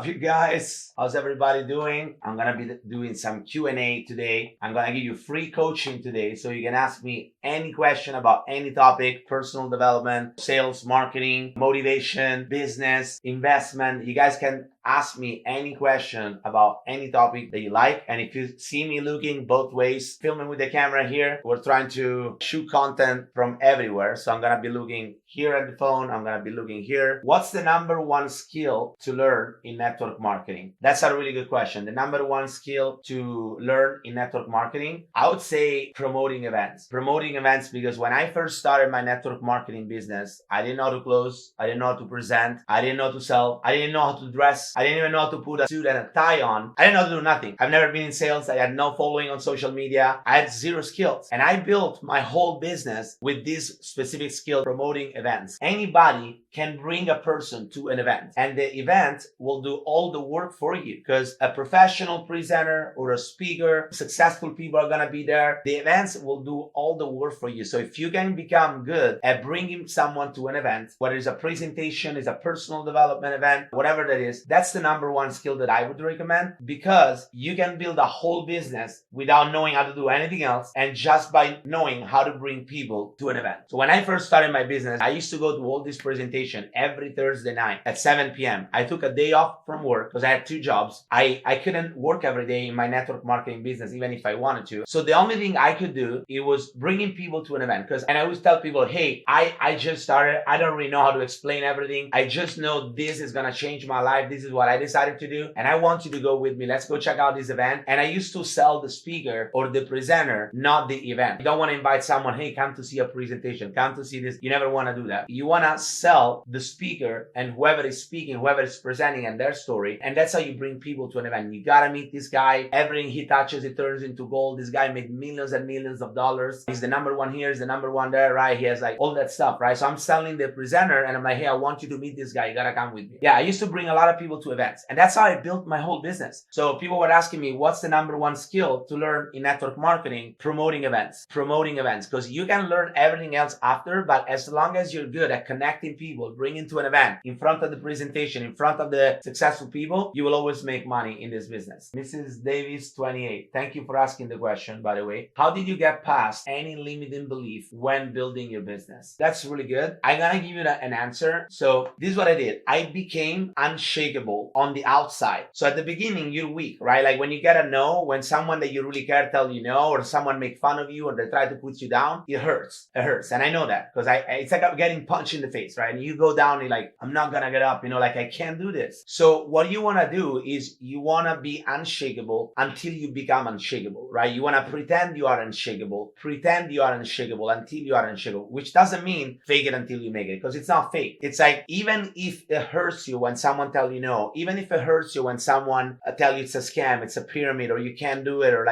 you guys? How's everybody doing? I'm gonna be doing some Q&A today. I'm gonna give you free coaching today, so you can ask me any question about any topic: personal development, sales, marketing, motivation, business, investment. You guys can ask me any question about any topic that you like. And if you see me looking both ways, filming with the camera here, we're trying to shoot content from everywhere. So I'm gonna be looking here at the phone. I'm gonna be looking here. What's the number one skill to learn in network marketing? That's a really good question. The number one skill to learn in network marketing, I would say promoting events. Promoting events, because when I first started my network marketing business, I didn't know how to close. I didn't know how to present. I didn't know how to sell. I didn't know how to dress. I didn't even know how to put a suit and a tie on. I didn't know how to do nothing. I've never been in sales. I had no following on social media. I had zero skills. And I built my whole business with this specific skill: promoting events. Anybody can bring a person to an event, and the event will do all the work for you, because a professional presenter or a speaker, successful people are going to be there. The events will do all the work for you. So if you can become good at bringing someone to an event, whether it's a presentation, it's a personal development event, whatever that is, that's the number one skill that I would recommend, because you can build a whole business without knowing how to do anything else, and just by knowing how to bring people to an event. So when I first started my business, I used to go to all this presentation every Thursday night at 7 p.m. I took a day off from work because I had two jobs. I couldn't work every day in my network marketing business, even if I wanted to. So the only thing I could do, it was bringing people to an event. And I always tell people, hey, I just started. I don't really know how to explain everything. I just know this is going to change my life. This is what I decided to do. And I want you to go with me. Let's go check out this event. And I used to sell the speaker or the presenter, not the event. You don't want to invite someone, hey, come to see a presentation, come to see this. You never want to do that. You want to sell the speaker and whoever is speaking, whoever is presenting, and their story. And that's how you bring people to an event. You gotta meet this guy. Everything he touches, it turns into gold. This guy made millions and millions of dollars. He's the number one here, he's the number one there, right? He has like all that stuff, right? So I'm selling the presenter and I'm like, hey, I want you to meet this guy. You gotta come with me. Yeah, I used to bring a lot of people to events, and that's how I built my whole business. So people were asking me, what's the number one skill to learn in network marketing? Promoting events. Promoting events, because you can learn everything else after, but as long as you're good at connecting people, bringing to an event, in front of the presentation, in front of the successful people, you will always make money in this business. Mrs. Davis 28, thank you for asking the question, by the way. How did you get past any limiting belief when building your business? That's really good. I'm gonna give you an answer. So this is what I did. I became unshakable on the outside. So at the beginning, you're weak, right? Like when you get a no, when someone that you really care tell you no, or someone make fun of you, or they try to put you down, it hurts. It hurts. And I know that, because it's like I'm getting punched in the face, right? And you go down, you're like, I'm not gonna get up, like I can't do this. So what you want to do is you want to be unshakable until you become unshakable, right? You want to pretend you are unshakable, until you are unshakable, which doesn't mean fake it until you make it, because it's not fake. It's like, even if it hurts you when someone tell you no, even if it hurts you when someone tell you it's a scam, it's a pyramid, or you can't do it, or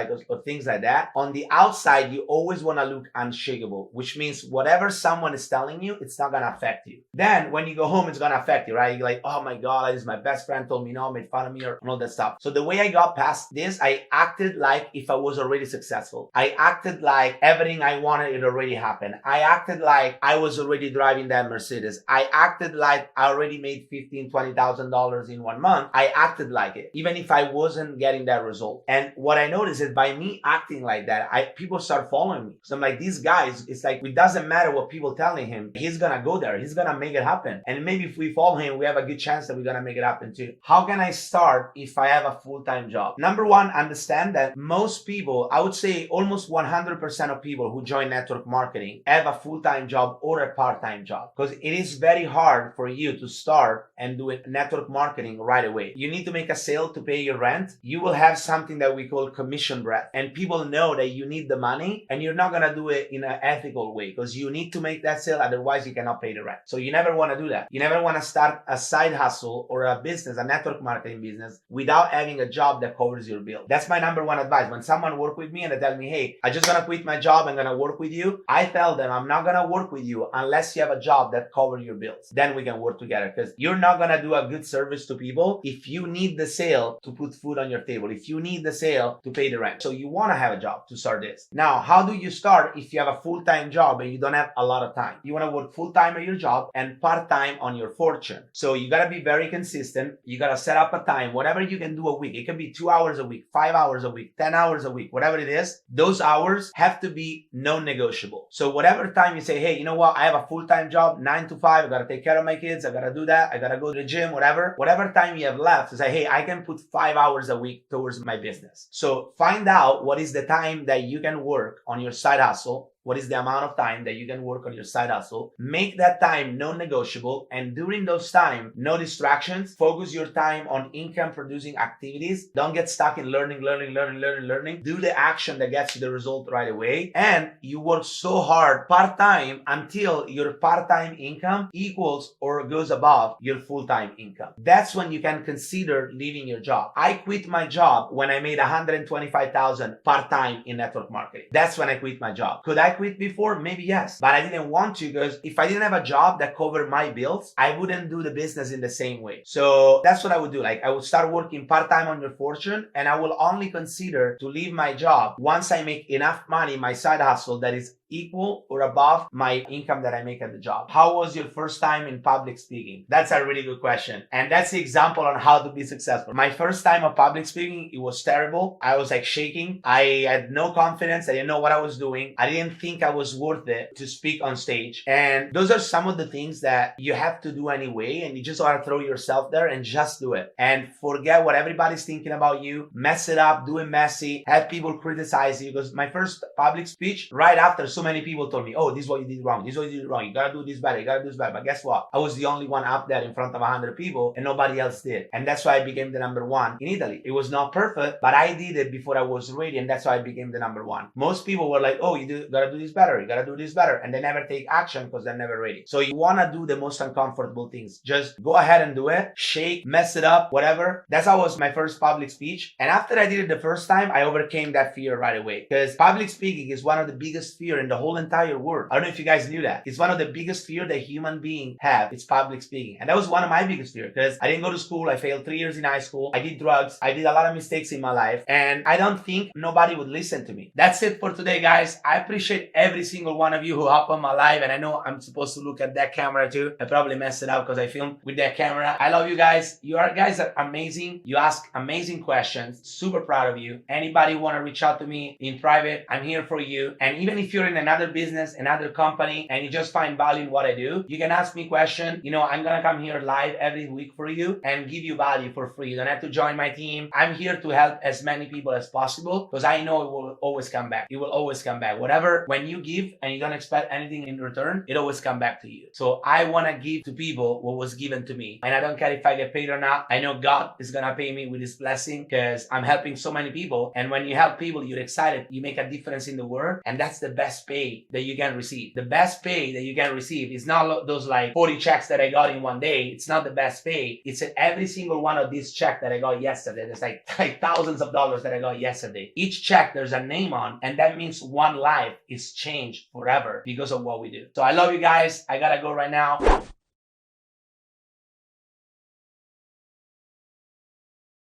things like that, on the outside, you always want to look unshakable, which means whatever someone is telling you, it's not going to affect you. Then when you go home, it's going to affect you, right? You're like, oh my God, this is my best friend told me no, made fun of me, or all that stuff. So the way I got past this, I acted like if I was already successful. I acted like everything I wanted, it already happened. I acted like I was already driving that Mercedes. I acted like I already made $15,000, $20,000 in 1 month. I acted like it, even if I wasn't getting that result. And what I noticed is by me acting like that, people start following me. So I'm like, these guys, it's like, it doesn't matter what people telling him. He's gonna go there. He's gonna make it happen. And maybe if we follow him, we have a good chance that we're gonna make it happen too. How can I start if I have a full-time job? Number one, understand that most people, I would say almost 100% of people who join network marketing have a full-time job or a part-time job, because it is very hard for you to start and do network marketing right away. You need to make a sale to pay your rent. You will have something that we call commission breath, and people know that you need the money, and you're not gonna do it in an ethical way, because you need to make that sale, otherwise you cannot pay the rent. So you never want to do that. You never want to start a side hustle or a business, a network marketing business, without having a job that covers your bill. That's my number one advice. When someone work with me and they tell me, hey, I just gonna quit my job, I'm gonna work with you, I tell them, I'm not gonna work with you unless you have a job that covers your bills. Then we can work together, because you're not gonna do a good service to people if you need the sale to put food on your table, if you need the sale to pay the rent. So you want to have a job to start this. Now, how do you start if you have a full-time job and you don't have a lot of time? You want to work full-time at your job and part-time on your fortune. So you got to be very consistent. You You gotta set up a time, whatever you can do a week. It can be 2 hours a week, 5 hours a week, 10 hours a week, whatever it is. Those hours have to be non-negotiable. So whatever time you say, hey, you know what? I have a full-time job, 9 to 5. I gotta take care of my kids. I gotta do that. I gotta go to the gym, whatever time you have left, to say, hey, I can put 5 hours a week towards my business. So find out what is the time that you can work on your side hustle. What is the amount of time that you can work on your side hustle? Make that time non-negotiable. And during those time, no distractions. Focus your time on income producing activities. Don't get stuck in learning. Do the action that gets you the result right away. And you work so hard part-time until your part-time income equals or goes above your full-time income. That's when you can consider leaving your job. I quit my job when I made $125,000 part-time in network marketing. That's when I quit my job. Could I quit before? Maybe yes, but I didn't want to, because if I didn't have a job that covered my bills, I wouldn't do the business in the same way. So that's what I would do. Like, I would start working part-time on your fortune, and I will only consider to leave my job once I make enough money, my side hustle, that is equal or above my income that I make at the job. How was your first time in public speaking? That's a really good question. And that's the example on how to be successful. My first time of public speaking, it was terrible. I was like shaking. I had no confidence. I didn't know what I was doing. I didn't think I was worth it to speak on stage. And those are some of the things that you have to do anyway. And you just want to throw yourself there and just do it. And forget what everybody's thinking about you. Mess it up. Do it messy. Have people criticize you. Because my first public speech, right after, so many people told me, oh, this is what you did wrong. This is what you did wrong. You gotta do this better. You gotta do this better. But guess what? I was the only one up there in front of 100 people and nobody else did. And that's why I became the number one in Italy. It was not perfect, but I did it before I was ready. And that's why I became the number one. Most people were like, oh, gotta do this better. You gotta do this better. And they never take action because they're never ready. So you wanna do the most uncomfortable things. Just go ahead and do it. Shake, mess it up, whatever. That's how was my first public speech. And after I did it the first time, I overcame that fear right away. Because public speaking is one of the biggest fear in the whole entire world. I don't know if you guys knew that. It's one of the biggest fear that human beings have. It's public speaking. And that was one of my biggest fears, because I didn't go to school. I failed 3 years in high school. I did drugs. I did a lot of mistakes in my life. And I don't think nobody would listen to me. That's it for today, guys. I appreciate every single one of you who hop on my live. And I know I'm supposed to look at that camera too. I probably messed it up because I filmed with that camera. I love you guys. You guys are amazing. You ask amazing questions. Super proud of you. Anybody want to reach out to me in private, I'm here for you. And even if you're in another business, another company, and you just find value in what I do, you can ask me questions. You know, I'm gonna come here live every week for you and give you value for free. You don't have to join my team. I'm here to help as many people as possible, because I know it will always come back. It will always come back. Whatever, when you give and you don't expect anything in return, it always come back to you. So I want to give to people what was given to me. And I don't care if I get paid or not. I know God is gonna pay me with his blessing, because I'm helping so many people. And when you help people, you're excited. You make a difference in the world. And that's the best pay that you can receive. The best pay that you can receive is not those like 40 checks that I got in one day. It's not the best pay. It's every single one of these checks that I got yesterday. There's like thousands of dollars that I got yesterday. Each check, there's a name on, and that means one life is changed forever because of what we do. So I love you guys. I gotta go right now.